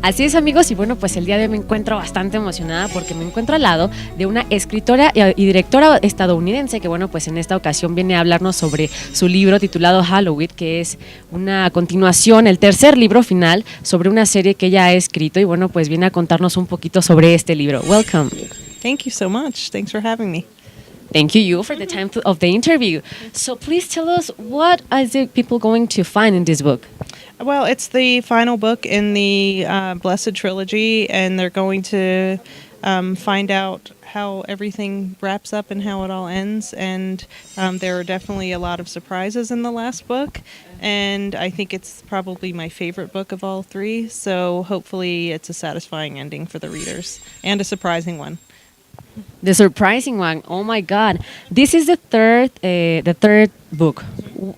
Así es, amigos, y bueno, pues el día de hoy me encuentro bastante emocionada porque me encuentro al lado de una escritora y directora estadounidense que, bueno, pues en esta ocasión viene a hablarnos sobre su libro titulado Hallowed, que es una continuación, el tercer libro final sobre una serie que ella ha escrito y, bueno, pues viene a contarnos un poquito sobre este libro. Welcome. Thank you so much. Thanks for having me. Thank you for the time of the interview. So please tell us, what are the people going to find in this book? Well, it's the final book in the Blessed trilogy, and they're going to find out how everything wraps up and how it all ends. And there are definitely a lot of surprises in the last book, and I think it's probably my favorite book of all three. So hopefully it's a satisfying ending for the readers and a surprising one. The surprising one. Oh my God! This is the third book.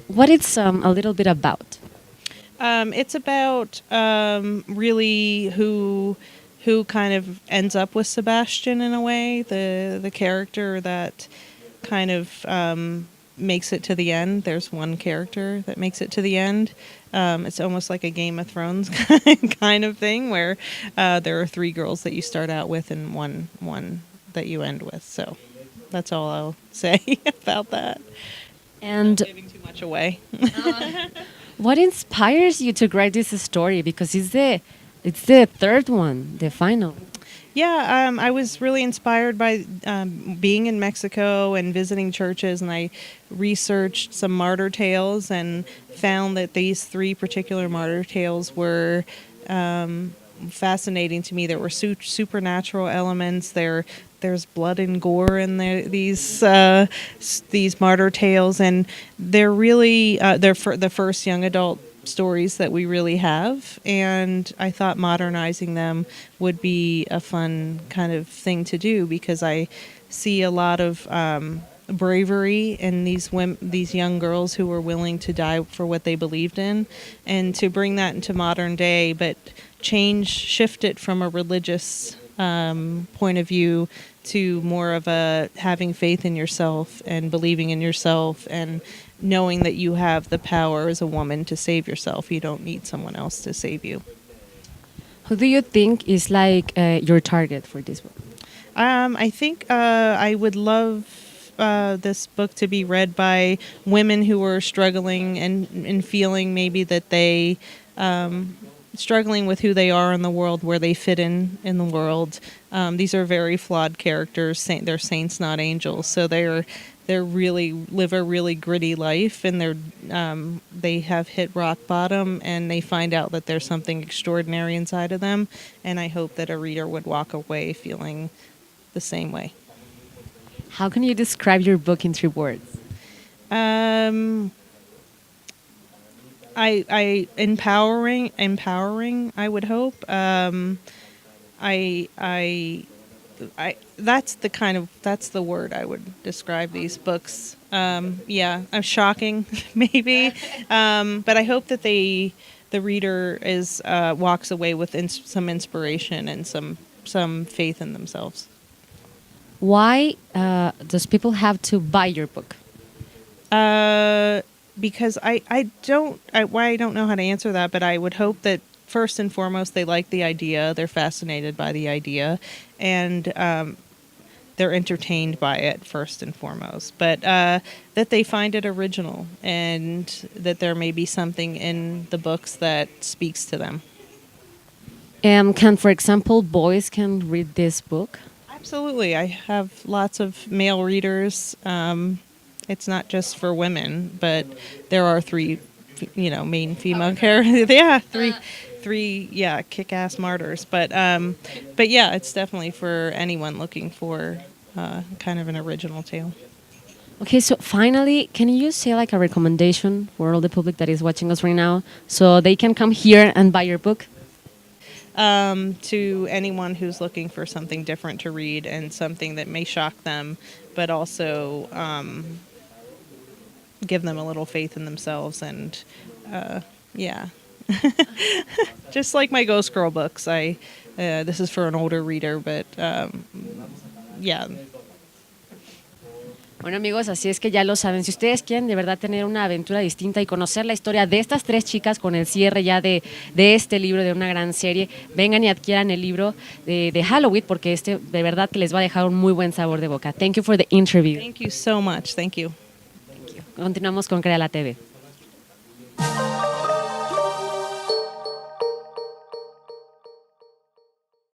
What it's a little bit about? It's about really who kind of ends up with Sebastian in a way, the character that kind of makes it to the end. There's one character that makes it to the end. It's almost like a Game of Thrones kind of thing where there are three girls that you start out with and one that you end with. So that's all I'll say about that. And Not giving too much away. what inspires you to write this story? Because it's the third one, the final. Yeah, I was really inspired by being in Mexico and visiting churches, and I researched some martyr tales and found that these three particular martyr tales were fascinating to me. There were supernatural elements. There's blood and gore in these martyr tales, and they're really the first young adult stories that we really have, and I thought modernizing them would be a fun kind of thing to do because I see a lot of bravery in these young girls who were willing to die for what they believed in, and to bring that into modern day, but shift it from a religious point of view to more of a having faith in yourself and believing in yourself and knowing that you have the power as a woman to save yourself. You don't need someone else to save you. Who do you think is like your target for this book? I think I would love this book to be read by women who are struggling and feeling maybe that they struggling with who they are in the world, where they fit in the world. These are very flawed characters. They're saints, not angels. So they're really live a really gritty life, and they have hit rock bottom, and they find out that there's something extraordinary inside of them. And I hope that a reader would walk away feeling the same way. How can you describe your book in 3 words? I empowering. I would hope. That's the word I would describe these books. Shocking, maybe. But I hope that the reader walks away with some inspiration and some faith in themselves. Why does people have to buy your book? Because I don't know how to answer that, but I would hope that first and foremost they like the idea, they're fascinated by the idea, and they're entertained by it first and foremost, but that they find it original and that there may be something in the books that speaks to them. Can, for example, boys can read this book? Absolutely. I have lots of male readers. It's not just for women, but there are three, main female characters. Yeah, three, kick-ass martyrs. But yeah, it's definitely for anyone looking for kind of an original tale. Okay, so finally, can you say like a recommendation for all the public that is watching us right now so they can come here and buy your book? To anyone who's looking for something different to read and something that may shock them, but also give them a little faith in themselves, and just like my Ghost Girl books. This is for an older reader, but yeah. Bueno amigos, así es que ya lo saben, si ustedes quieren de verdad tener una aventura distinta y conocer la historia de estas 3 chicas con el cierre ya de este libro, de una gran serie, vengan y adquieran el libro de Halloween porque de verdad que les va a dejar un muy buen sabor de boca. Thank you for the interview. Thank you so much. Thank you. Continuamos con Crea la TV.